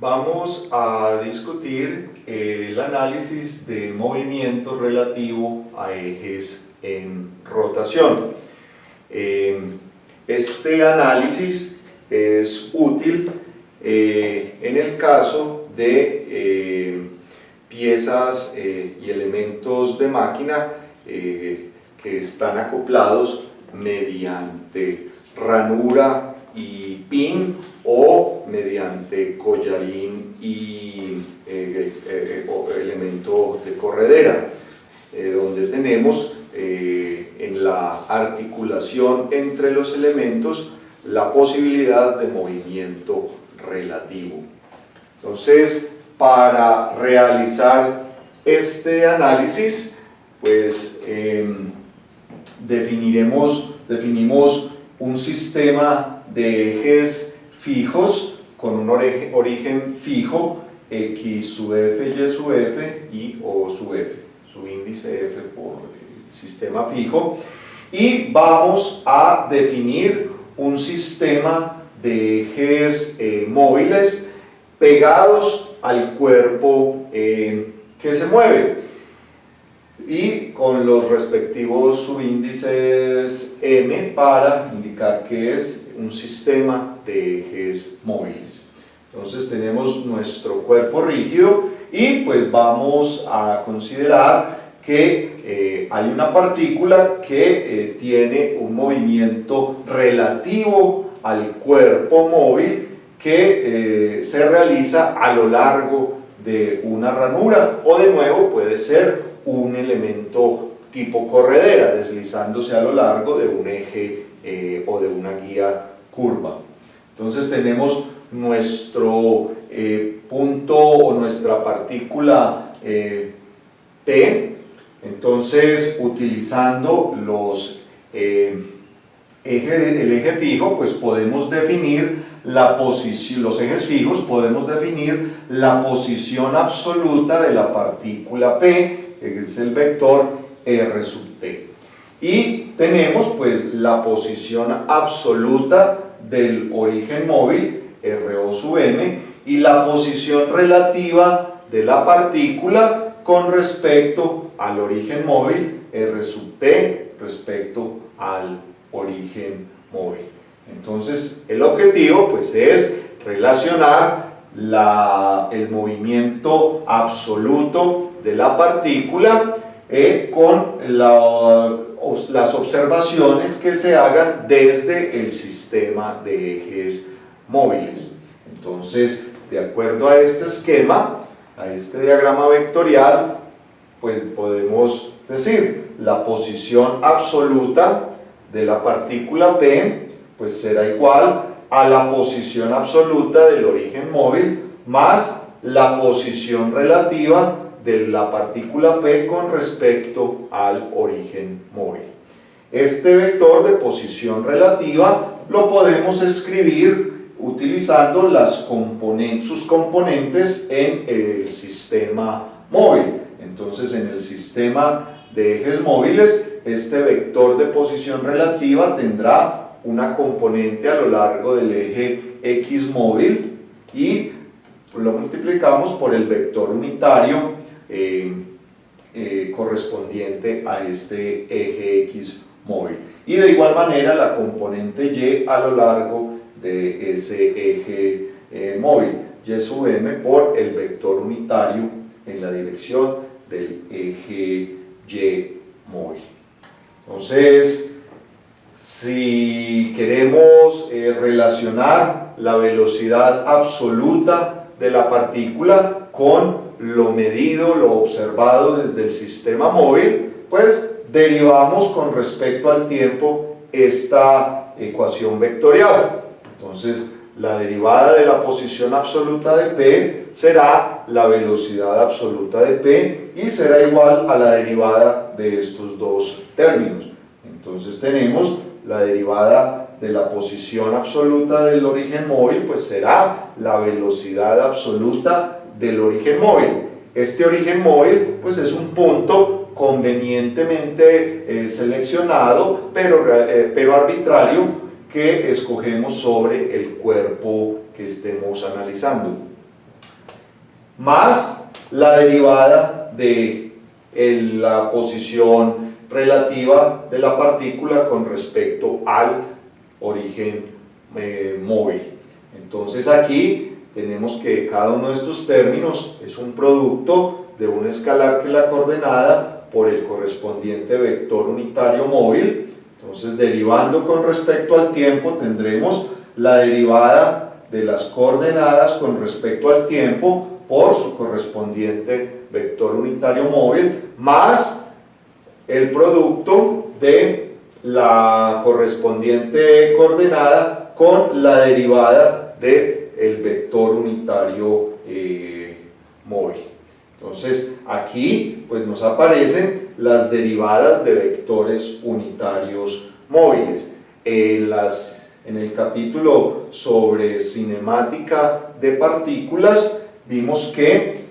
Vamos a discutir el análisis de movimiento relativo a ejes en rotación. Este análisis es útil en el caso de piezas y elementos de máquina que están acoplados mediante ranura y pin o mediante collarín y elemento de corredera, donde tenemos en la articulación entre los elementos la posibilidad de movimiento relativo. Entonces, para realizar este análisis, pues definimos un sistema de ejes fijos con un origen fijo, X sub F, Y sub F y O sub F, su índice F por sistema fijo, y vamos a definir un sistema de ejes móviles pegados al cuerpo que se mueve, y con los respectivos subíndices M para indicar que es un sistema de ejes móviles. Entonces tenemos nuestro cuerpo rígido y pues vamos a considerar que hay una partícula que tiene un movimiento relativo al cuerpo móvil que se realiza a lo largo de una ranura, o de nuevo puede ser un elemento tipo corredera deslizándose a lo largo de un eje o de una guía curva. Entonces tenemos nuestro punto o nuestra partícula P. Entonces, utilizando el eje fijo, pues podemos definir la posición, los ejes fijos, podemos definir la posición absoluta de la partícula P, que es el vector R sub P. Y tenemos pues la posición absoluta del origen móvil, RO sub M, y la posición relativa de la partícula con respecto al origen móvil, R sub P, respecto al origen móvil. Entonces, el objetivo pues es relacionar el movimiento absoluto de la partícula con las observaciones que se hagan desde el sistema de ejes móviles. Entonces, de acuerdo a este esquema, a este diagrama vectorial, pues podemos decir la posición absoluta de la partícula P pues será igual a la posición absoluta del origen móvil más la posición relativa de la partícula P con respecto al origen móvil. Este vector de posición relativa lo podemos escribir utilizando sus componentes en el sistema móvil. Entonces, en el sistema de ejes móviles, este vector de posición relativa tendrá una componente a lo largo del eje X móvil y lo multiplicamos por el vector unitario correspondiente a este eje X móvil, y de igual manera la componente Y a lo largo de ese eje móvil, Y sub M, por el vector unitario en la dirección del eje Y móvil. Entonces, si queremos relacionar la velocidad absoluta de la partícula con lo medido, lo observado desde el sistema móvil, pues derivamos con respecto al tiempo esta ecuación vectorial. Entonces, la derivada de la posición absoluta de P será la velocidad absoluta de P y será igual a la derivada de estos dos términos. Entonces tenemos la derivada de la posición absoluta del origen móvil, pues será la velocidad absoluta del origen móvil. Este origen móvil pues es un punto convenientemente seleccionado, pero arbitrario, que escogemos sobre el cuerpo que estemos analizando. más la derivada de la posición relativa de la partícula con respecto al origen móvil. Entonces aquí tenemos que cada uno de estos términos es un producto de un escalar que es la coordenada por el correspondiente vector unitario móvil. Entonces, derivando con respecto al tiempo, tendremos la derivada de las coordenadas con respecto al tiempo por su correspondiente vector unitario móvil, más el producto de la correspondiente coordenada con la derivada del vector unitario móvil. Entonces, aquí pues nos aparecen las derivadas de vectores unitarios móviles. En el capítulo sobre cinemática de partículas vimos que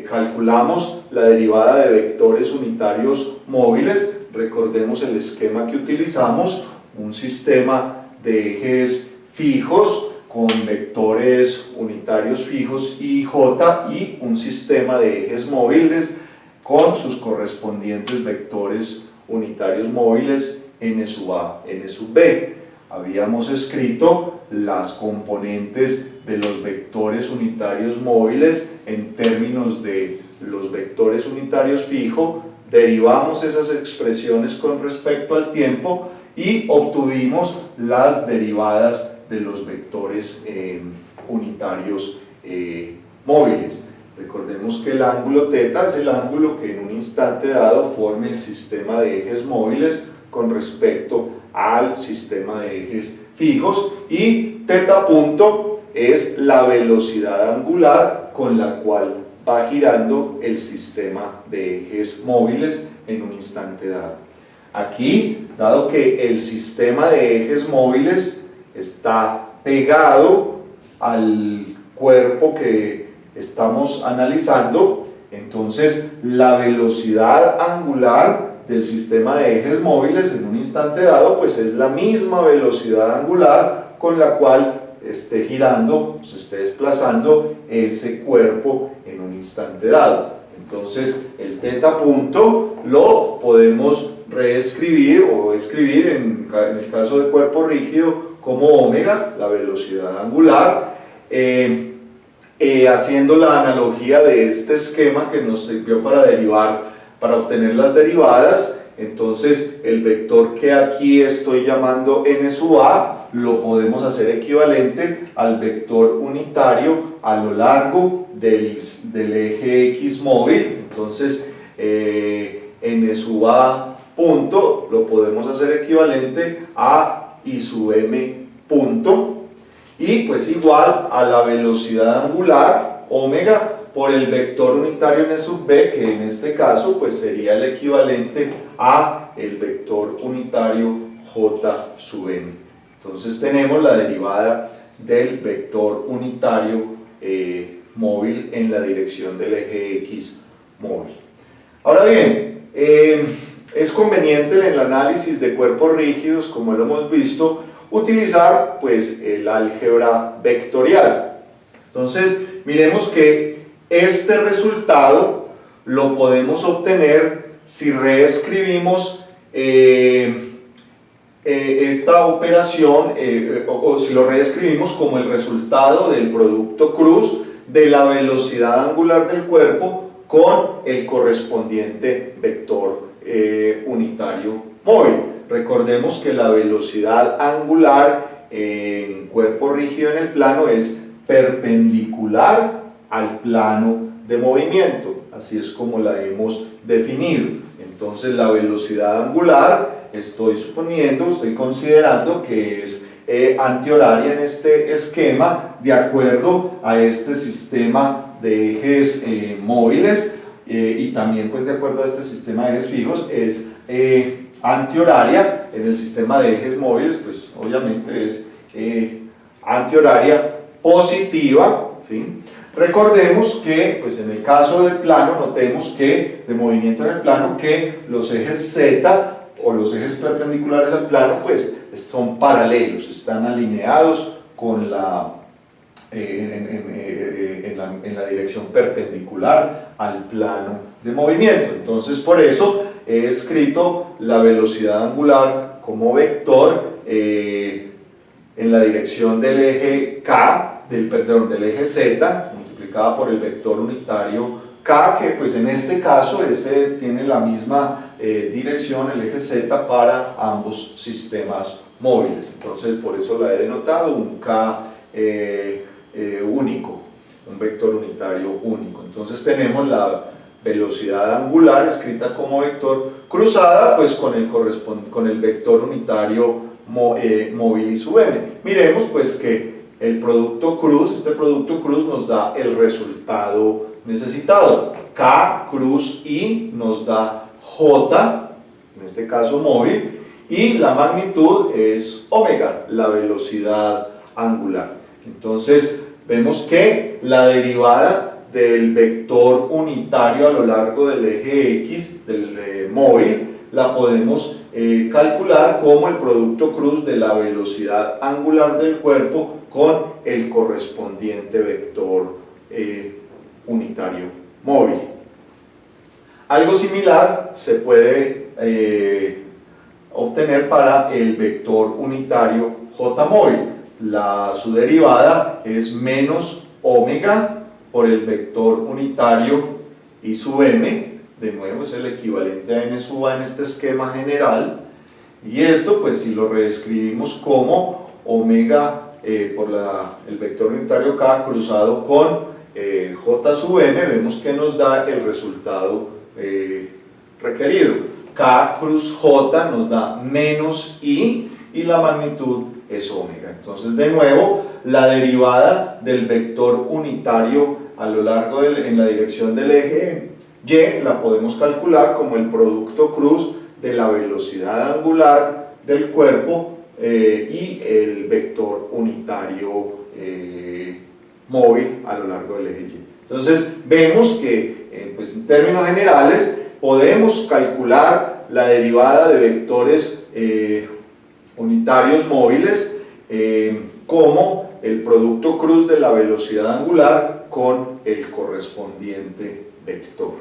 calculamos la derivada de vectores unitarios móviles. Recordemos el esquema que utilizamos, un sistema de ejes fijos con vectores unitarios fijos IJ y un sistema de ejes móviles con sus correspondientes vectores unitarios móviles n sub a, n sub b. Habíamos escrito las componentes de los vectores unitarios móviles en términos de los vectores unitarios fijo, derivamos esas expresiones con respecto al tiempo y obtuvimos las derivadas de los vectores unitarios móviles. Recordemos que el ángulo θ es el ángulo que en un instante dado forme el sistema de ejes móviles con respecto al sistema de ejes fijos, y θ punto es la velocidad angular con la cual va girando el sistema de ejes móviles en un instante dado. Aquí, dado que el sistema de ejes móviles está pegado al cuerpo que estamos analizando, entonces la velocidad angular del sistema de ejes móviles en un instante dado pues es la misma velocidad angular con la cual esté girando, se esté desplazando ese cuerpo en un instante dado. Entonces el θ punto lo podemos reescribir o escribir en el caso del cuerpo rígido como omega, la velocidad angular, haciendo la analogía de este esquema que nos sirvió para obtener las derivadas. Entonces el vector que aquí estoy llamando n sub a lo podemos hacer equivalente al vector unitario a lo largo del eje x móvil. Entonces n sub a punto lo podemos hacer equivalente a I sub m punto, y pues igual a la velocidad angular omega por el vector unitario n sub b, que en este caso pues sería el equivalente a el vector unitario j sub m. Entonces tenemos la derivada del vector unitario móvil en la dirección del eje x móvil. Ahora bien, es conveniente en el análisis de cuerpos rígidos, como lo hemos visto, utilizar pues el álgebra vectorial. Entonces miremos que este resultado lo podemos obtener si reescribimos esta operación o si lo reescribimos como el resultado del producto cruz de la velocidad angular del cuerpo con el correspondiente vector unitario móvil. Recordemos que la velocidad angular en cuerpo rígido en el plano es perpendicular al plano de movimiento, así es como la hemos definido. Entonces la velocidad angular estoy considerando que es antihoraria en este esquema de acuerdo a este sistema de ejes móviles, y también pues de acuerdo a este sistema de ejes fijos es antihoraria. En el sistema de ejes móviles pues obviamente es antihoraria positiva, ¿sí? Recordemos que pues en el caso del plano, notemos que de movimiento en el plano, que los ejes Z o los ejes perpendiculares al plano pues son paralelos, están alineados con en la dirección perpendicular al plano de movimiento. Entonces, por eso he escrito la velocidad angular como vector en la dirección del eje K, del eje Z, multiplicada por el vector unitario K, que pues en este caso ese tiene la misma dirección, el eje Z, para ambos sistemas móviles. Entonces, por eso la he denotado un K único, un vector unitario único. Entonces tenemos la velocidad angular escrita como vector cruzada pues con el vector unitario móvil I sub m. Miremos pues que el producto cruz, este producto cruz nos da el resultado necesitado. K cruz I nos da J, en este caso móvil, y la magnitud es omega, la velocidad angular. Entonces vemos que la derivada del vector unitario a lo largo del eje X del móvil la podemos calcular como el producto cruz de la velocidad angular del cuerpo con el correspondiente vector unitario móvil. Algo similar se puede obtener para el vector unitario J móvil. Su derivada es menos omega por el vector unitario I sub m, de nuevo es el equivalente a n sub a en este esquema general, y esto pues si lo reescribimos como omega por el vector unitario K cruzado con J sub m, vemos que nos da el resultado requerido. K cruz J nos da menos I y la magnitud es omega. Entonces, de nuevo, la derivada del vector unitario a lo largo en la dirección del eje Y la podemos calcular como el producto cruz de la velocidad angular del cuerpo y el vector unitario móvil a lo largo del eje Y. Entonces, vemos que pues, en términos generales podemos calcular la derivada de vectores unitarios móviles como el producto cruz de la velocidad angular con el correspondiente vector.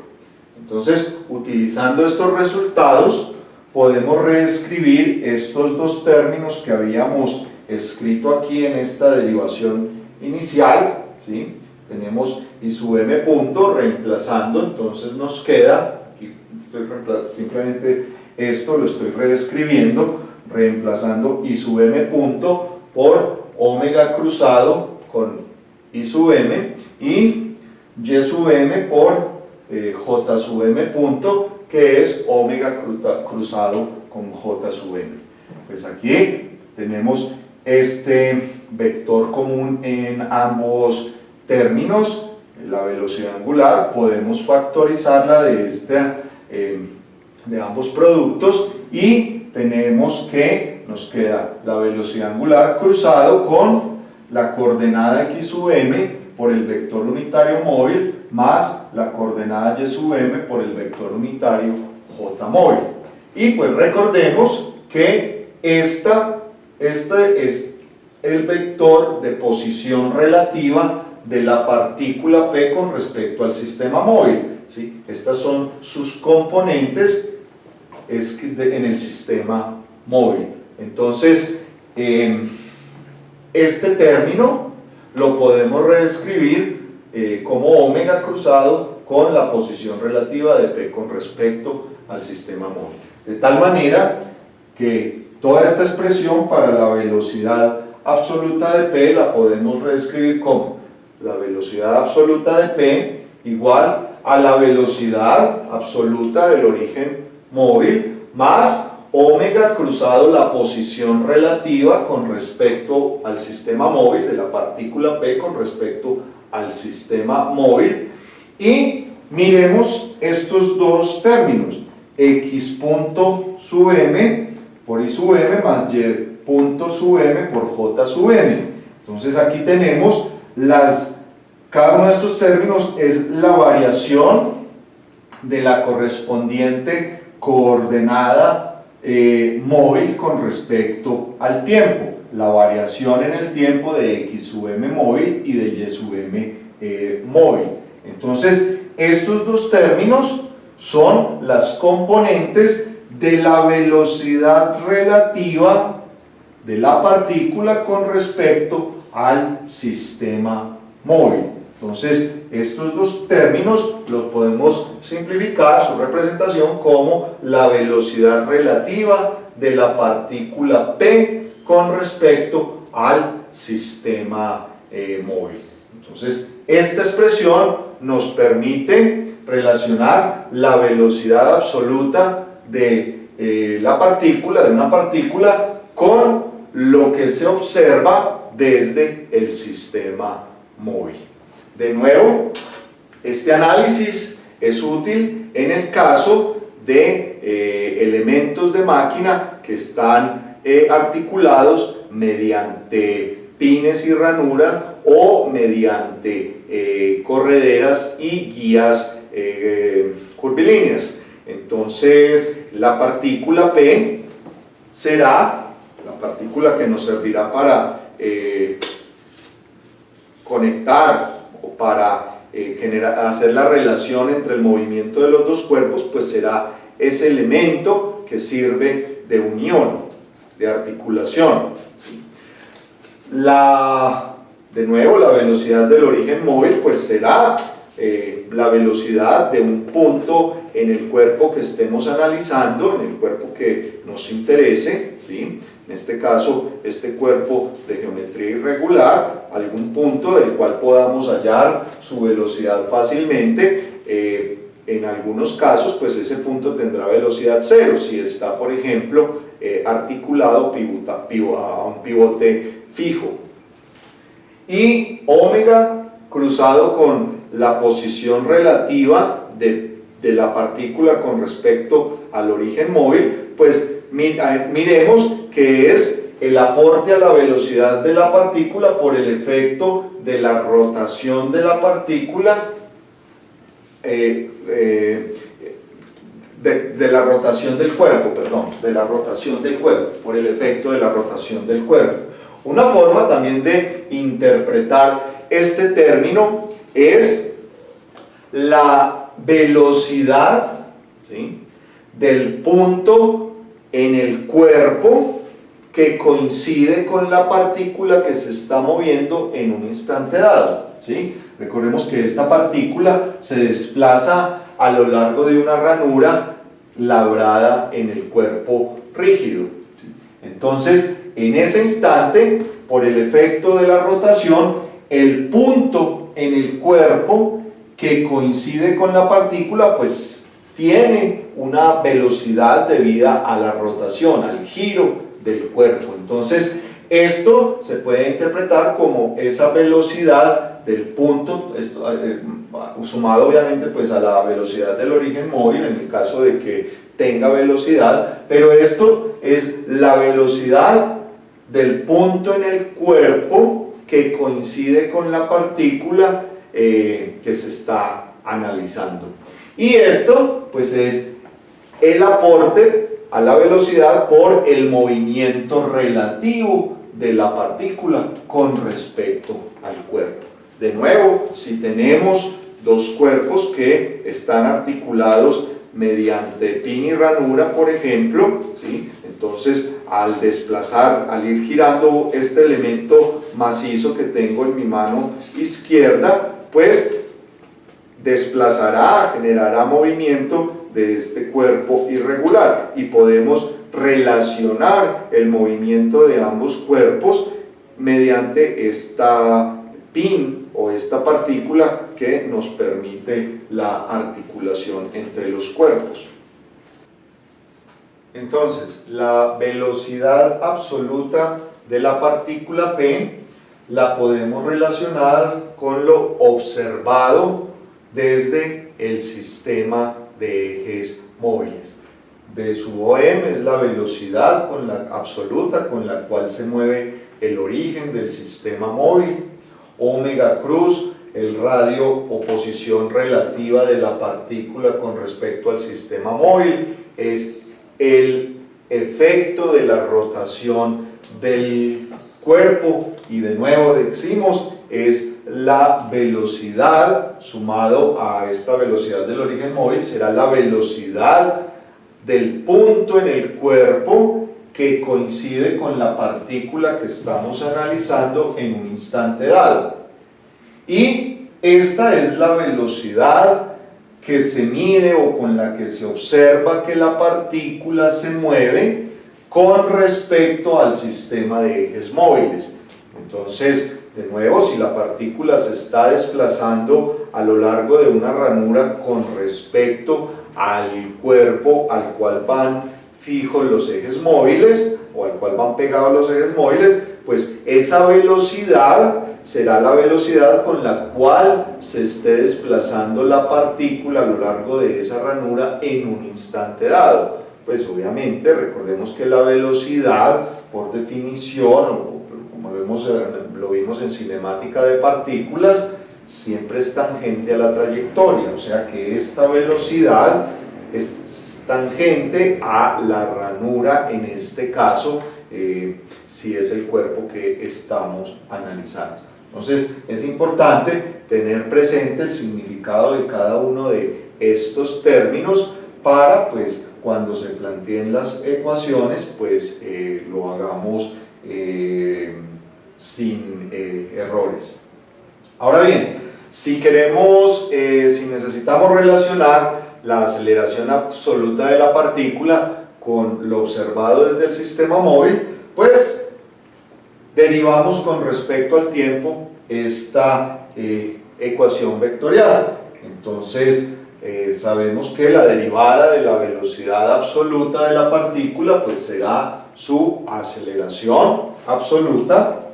Entonces, utilizando estos resultados, podemos reescribir estos dos términos que habíamos escrito aquí en esta derivación inicial, ¿sí? Tenemos I sub m punto, reemplazando, entonces nos queda, aquí simplemente esto lo estoy reescribiendo, reemplazando I sub m punto por omega cruzado con I sub m y Y sub m por J sub m punto, que es omega cruzado con J sub m. Pues aquí tenemos este vector común en ambos términos, la velocidad angular, podemos factorizarla de ambos productos y tenemos que nos queda la velocidad angular cruzado con la coordenada X sub m por el vector unitario móvil más la coordenada Y sub m por el vector unitario J móvil. Y pues recordemos que este es el vector de posición relativa de la partícula P con respecto al sistema móvil, ¿sí? Estas son sus componentes en el sistema móvil. Entonces, este término lo podemos reescribir como omega cruzado con la posición relativa de P con respecto al sistema móvil. De tal manera que toda esta expresión para la velocidad absoluta de P la podemos reescribir como la velocidad absoluta de P igual a la velocidad absoluta del origen móvil más omega cruzado la posición relativa con respecto al sistema móvil de la partícula P con respecto al sistema móvil. Y miremos estos dos términos, X punto sub m por I sub m más Y punto sub m por J sub m. Entonces aquí tenemos cada uno de estos términos es la variación de la correspondiente coordenada móvil con respecto al tiempo. la variación en el tiempo de x sub m móvil y de y sub m móvil. Entonces, estos dos términos son las componentes de la velocidad relativa de la partícula con respecto al sistema móvil. Entonces, estos dos términos los podemos simplificar su representación como la velocidad relativa de la partícula P con respecto al sistema móvil. Entonces, esta expresión nos permite relacionar la velocidad absoluta de la partícula, de una partícula, con lo que se observa desde el sistema móvil. De nuevo, este análisis es útil en el caso de elementos de máquina que están articulados mediante pines y ranuras o mediante correderas y guías curvilíneas. Entonces, la partícula P será la partícula que nos servirá para conectar o para hacer la relación entre el movimiento de los dos cuerpos, pues será ese elemento que sirve de unión, de articulación. De nuevo, la velocidad del origen móvil pues será la velocidad de un punto en el cuerpo que estemos analizando, en el cuerpo que nos interese, ¿sí? En este caso, este cuerpo de geometría irregular, algún punto del cual podamos hallar su velocidad fácilmente. En algunos casos, pues ese punto tendrá velocidad cero, si está, por ejemplo, articulado a un pivote fijo. Y omega cruzado con la posición relativa de la partícula con respecto al origen móvil, pues miremos que es el aporte a la velocidad de la partícula por el efecto de la rotación de la partícula, de la rotación del cuerpo, por el efecto de la rotación del cuerpo. Una forma también de interpretar este término es la velocidad, ¿sí?, del punto en el cuerpo que coincide con la partícula que se está moviendo en un instante dado, ¿sí? Recordemos que esta partícula se desplaza a lo largo de una ranura labrada en el cuerpo rígido, ¿sí? Entonces, en ese instante, por el efecto de la rotación, el punto en el cuerpo que coincide con la partícula, pues tiene una velocidad debida a la rotación, al giro del cuerpo. Entonces, esto se puede interpretar como esa velocidad del punto, sumado obviamente pues a la velocidad del origen móvil, en el caso de que tenga velocidad, pero esto es la velocidad del punto en el cuerpo que coincide con la partícula que se está analizando. Y esto pues es el aporte a la velocidad por el movimiento relativo de la partícula con respecto al cuerpo. De nuevo, si tenemos dos cuerpos que están articulados mediante pin y ranura, por ejemplo, ¿sí?, entonces al ir girando este elemento macizo que tengo en mi mano izquierda, pues generará movimiento de este cuerpo irregular, y podemos relacionar el movimiento de ambos cuerpos mediante esta pin o esta partícula que nos permite la articulación entre los cuerpos. Entonces, la velocidad absoluta de la partícula P la podemos relacionar con lo observado desde el sistema de ejes móviles. V sub OM es la velocidad absoluta con la cual se mueve el origen del sistema móvil. Omega cruz, el radio o posición relativa de la partícula con respecto al sistema móvil, es el efecto de la rotación del cuerpo, y de nuevo decimos, es la velocidad sumado a esta velocidad del origen móvil, será la velocidad del punto en el cuerpo que coincide con la partícula que estamos analizando en un instante dado. Y esta es la velocidad que se mide o con la que se observa que la partícula se mueve con respecto al sistema de ejes móviles. Entonces, de nuevo, si la partícula se está desplazando a lo largo de una ranura con respecto al cuerpo al cual van fijos los ejes móviles o al cual van pegados los ejes móviles, pues esa velocidad será la velocidad con la cual se esté desplazando la partícula a lo largo de esa ranura en un instante dado. Pues obviamente recordemos que la velocidad, por definición, como lo vimos en cinemática de partículas, siempre es tangente a la trayectoria, o sea que esta velocidad es tangente a la ranura, en este caso, si es el cuerpo que estamos analizando. Entonces es importante tener presente el significado de cada uno de estos términos para, pues, cuando se planteen las ecuaciones, pues lo hagamos sin errores. Ahora bien, si necesitamos relacionar la aceleración absoluta de la partícula con lo observado desde el sistema móvil, pues derivamos con respecto al tiempo esta ecuación vectorial. Entonces sabemos que la derivada de la velocidad absoluta de la partícula pues será su aceleración absoluta,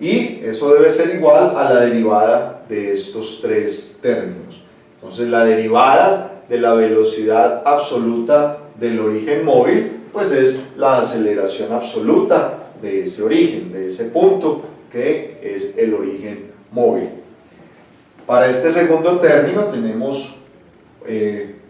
y eso debe ser igual a la derivada de estos tres términos. Entonces la derivada de la velocidad absoluta del origen móvil pues es la aceleración absoluta de ese origen, de ese punto que es el origen móvil. Para este segundo término tenemos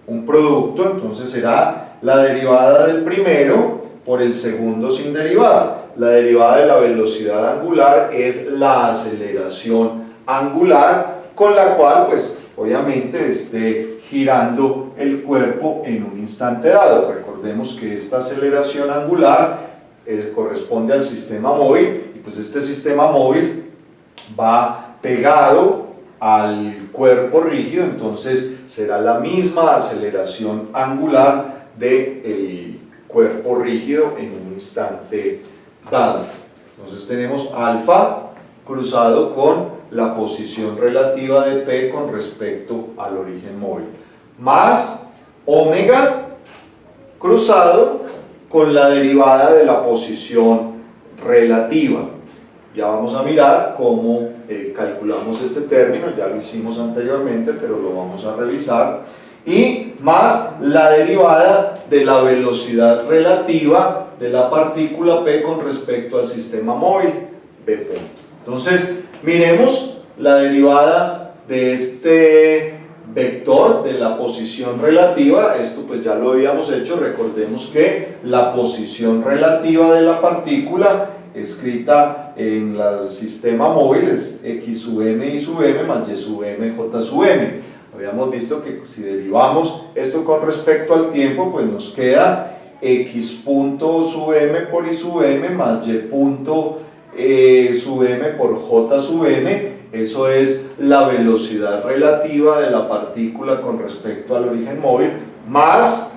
un producto, entonces será la derivada del primero por el segundo sin derivada. La derivada de la velocidad angular es la aceleración angular con la cual pues obviamente esté girando el cuerpo en un instante dado. Recordemos que esta aceleración angular corresponde al sistema móvil, y pues este sistema móvil va pegado al cuerpo rígido, entonces será la misma aceleración angular del cuerpo rígido en un instante dado. Entonces tenemos alfa cruzado con la posición relativa de P con respecto al origen móvil, más omega cruzado con la derivada de la posición relativa. Ya vamos a mirar cómo calculamos este término, ya lo hicimos anteriormente, pero lo vamos a revisar. Y más la derivada de la velocidad relativa de la partícula P con respecto al sistema móvil B punto. Entonces, miremos la derivada de este vector de la posición relativa. Esto pues ya lo habíamos hecho. Recordemos que la posición relativa de la partícula escrita en el sistema móvil es x sub m y sub m más y sub m j sub m. Habíamos visto que si derivamos esto con respecto al tiempo, pues nos queda x punto sub m por y sub m más y punto sub m por j sub m. Eso es la velocidad relativa de la partícula con respecto al origen móvil, más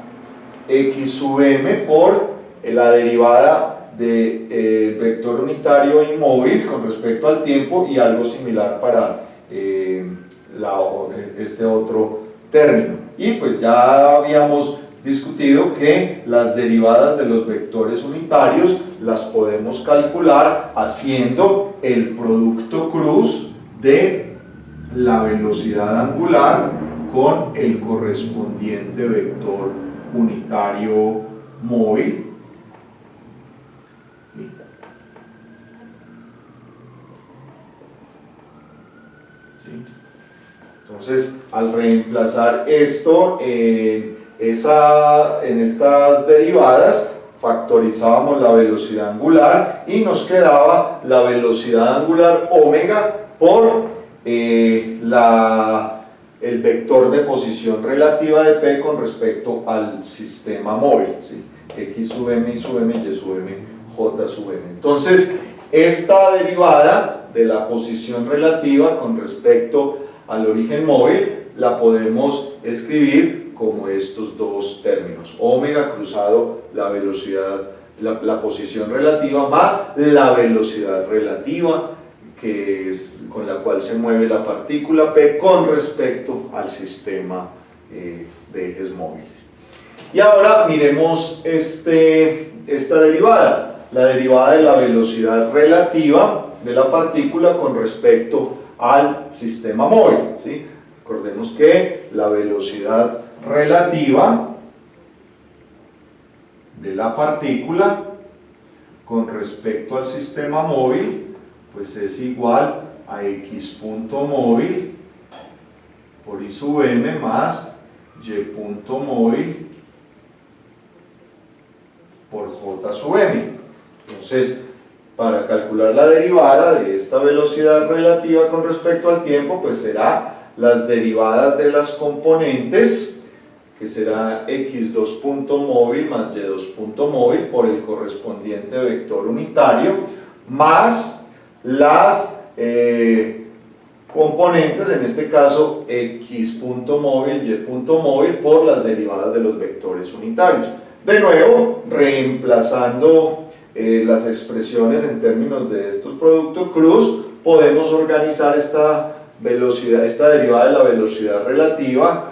x sub m por la derivada del vector unitario inmóvil con respecto al tiempo, y algo similar para este otro término. Y pues ya habíamos discutido que las derivadas de los vectores unitarios las podemos calcular haciendo el producto cruz de la velocidad angular con el correspondiente vector unitario móvil. Entonces, al reemplazar esto en estas derivadas, factorizábamos la velocidad angular y nos quedaba la velocidad angular omega por el vector de posición relativa de P con respecto al sistema móvil, ¿sí? X sub m, y sub m, y sub m, j sub m. Entonces, esta derivada de la posición relativa con respecto al origen móvil la podemos escribir como estos dos términos: omega cruzado la velocidad, la posición relativa más la velocidad relativa que es con la cual se mueve la partícula P con respecto al sistema de ejes móviles. Y ahora miremos esta derivada, la derivada de la velocidad relativa de la partícula con respecto al sistema móvil, ¿sí? Recordemos que la velocidad relativa de la partícula con respecto al sistema móvil pues es igual a x punto móvil por y sub m más y punto móvil por j sub m. Entonces, para calcular la derivada de esta velocidad relativa con respecto al tiempo, pues será las derivadas de las componentes, que será x2 punto móvil más y2 punto móvil por el correspondiente vector unitario, más las componentes, en este caso x punto móvil, y punto móvil por las derivadas de los vectores unitarios. De nuevo, reemplazando las expresiones en términos de estos productos cruz, podemos organizar esta derivada de la velocidad relativa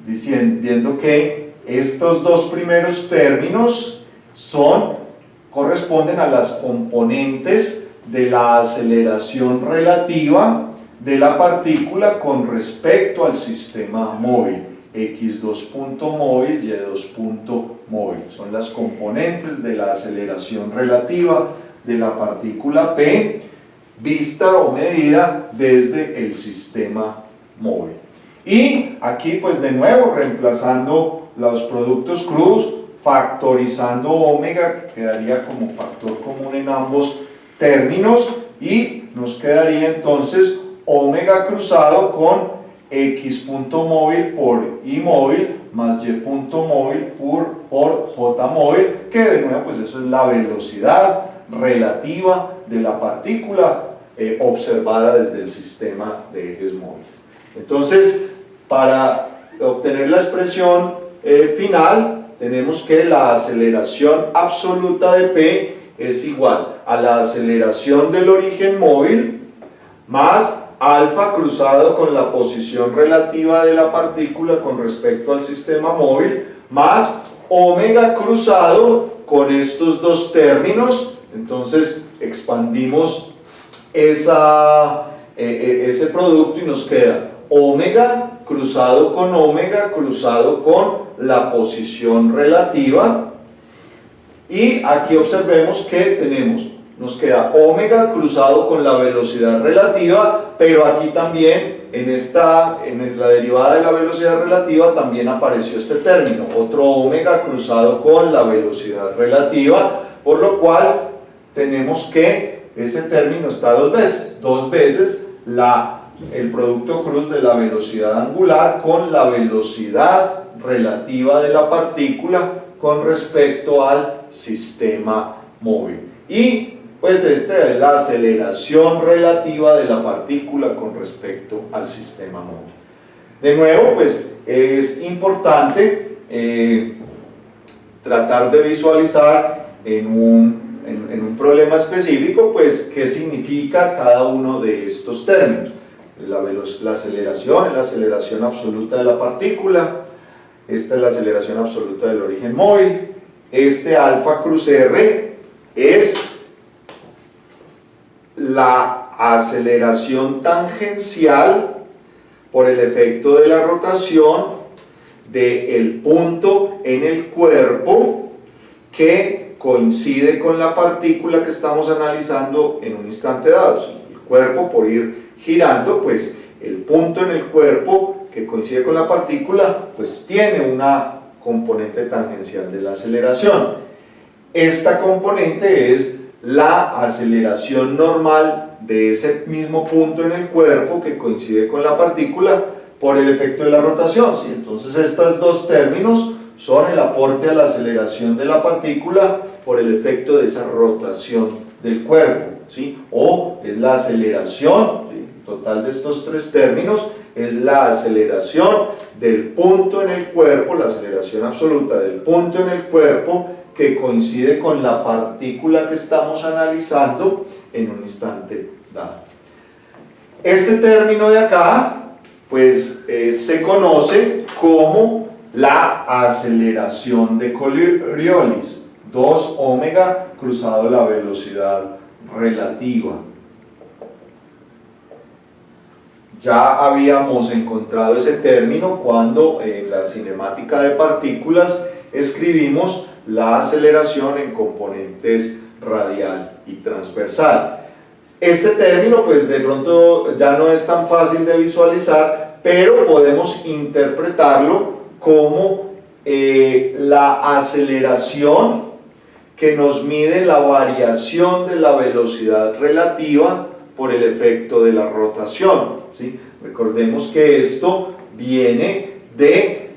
viendo que estos dos primeros términos corresponden a las componentes de la aceleración relativa de la partícula con respecto al sistema móvil, x2 punto móvil, y2 punto móvil. Son las componentes de la aceleración relativa de la partícula P vista o medida desde el sistema móvil. Y aquí pues de nuevo reemplazando los productos cruz, factorizando omega, quedaría como factor común en ambos términos, y nos quedaría entonces omega cruzado con x punto móvil por y móvil más y punto móvil por j móvil, que de nuevo pues eso es la velocidad relativa de la partícula observada desde el sistema de ejes móviles. Entonces, para obtener la expresión final, tenemos que la aceleración absoluta de P es igual a la aceleración del origen móvil más alfa cruzado con la posición relativa de la partícula con respecto al sistema móvil más omega cruzado con estos dos términos. Entonces expandimos ese producto y nos queda omega cruzado con la posición relativa. Y aquí observemos que nos queda omega cruzado con la velocidad relativa, pero aquí también en la derivada de la velocidad relativa también apareció este término, otro omega cruzado con la velocidad relativa, por lo cual tenemos que ese término está dos veces el producto cruz de la velocidad angular con la velocidad relativa de la partícula con respecto al sistema móvil. Y pues esta es la aceleración relativa de la partícula con respecto al sistema móvil. De nuevo, pues es importante tratar de visualizar en un problema específico, pues qué significa cada uno de estos términos. La aceleración es la aceleración absoluta de la partícula. Esta es la aceleración absoluta del origen móvil. Este alfa cruz R es la aceleración tangencial por el efecto de la rotación del punto en el cuerpo que coincide con la partícula que estamos analizando en un instante dado. El cuerpo, por ir girando, pues el punto en el cuerpo que coincide con la partícula, pues tiene una componente tangencial de la aceleración. esta componente es la aceleración normal de ese mismo punto en el cuerpo que coincide con la partícula por el efecto de la rotación, ¿sí? Entonces estos dos términos son el aporte a la aceleración de la partícula por el efecto de esa rotación del cuerpo, ¿sí? O es la aceleración, ¿sí? El total de estos tres términos es la aceleración del punto en el cuerpo, la aceleración absoluta del punto en el cuerpo que coincide con la partícula que estamos analizando en un instante dado. Este término de acá pues se conoce como la aceleración de Coriolis, 2 omega cruzado la velocidad relativa. Ya habíamos encontrado ese término cuando en la cinemática de partículas escribimos la aceleración en componentes radial y transversal. Este término pues de pronto ya no es tan fácil de visualizar, pero podemos interpretarlo como la aceleración que nos mide la variación de la velocidad relativa por el efecto de la rotación, ¿sí? Recordemos que esto viene de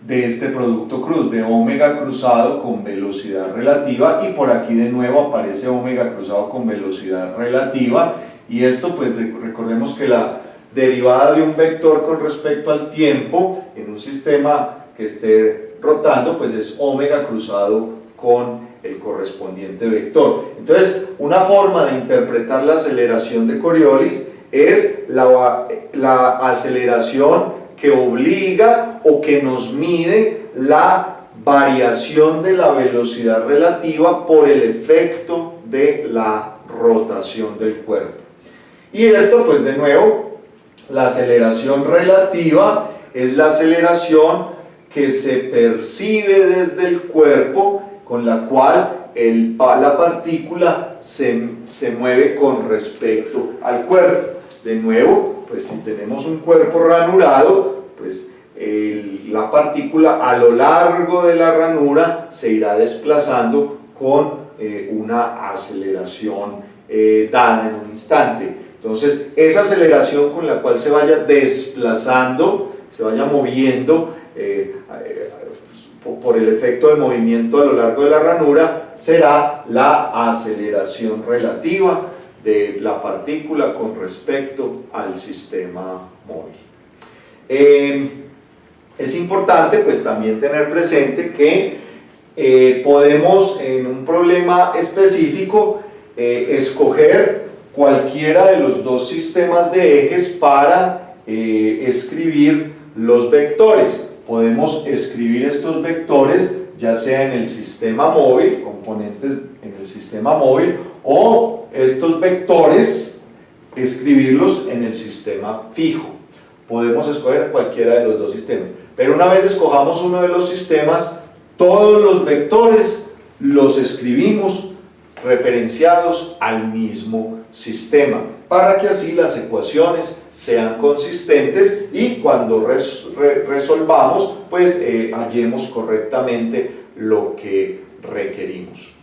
este producto cruz, de omega cruzado con velocidad relativa, y por aquí de nuevo aparece omega cruzado con velocidad relativa, y esto pues recordemos que la derivada de un vector con respecto al tiempo en un sistema que esté rotando pues es omega cruzado con el correspondiente vector. Entonces una forma de interpretar la aceleración de Coriolis es la aceleración que obliga o que nos mide la variación de la velocidad relativa por el efecto de la rotación del cuerpo. Y esto pues de nuevo, la aceleración relativa es la aceleración que se percibe desde el cuerpo, con la cual la partícula se mueve con respecto al cuerpo. De nuevo, pues si tenemos un cuerpo ranurado, pues la partícula a lo largo de la ranura se irá desplazando con una aceleración dada en un instante. Entonces, esa aceleración con la cual se vaya desplazando, se vaya moviendo por el efecto del movimiento a lo largo de la ranura, será la aceleración relativa de la partícula con respecto al sistema móvil. Es importante pues también tener presente que podemos en un problema específico escoger cualquiera de los dos sistemas de ejes para escribir los vectores. Podemos escribir estos vectores ya sea en el sistema móvil, componentes en el sistema móvil, o estos vectores escribirlos en el sistema fijo. Podemos escoger cualquiera de los dos sistemas, pero una vez escojamos uno de los sistemas, todos los vectores los escribimos referenciados al mismo sistema, para que así las ecuaciones sean consistentes y cuando resolvamos pues hallemos correctamente lo que requerimos.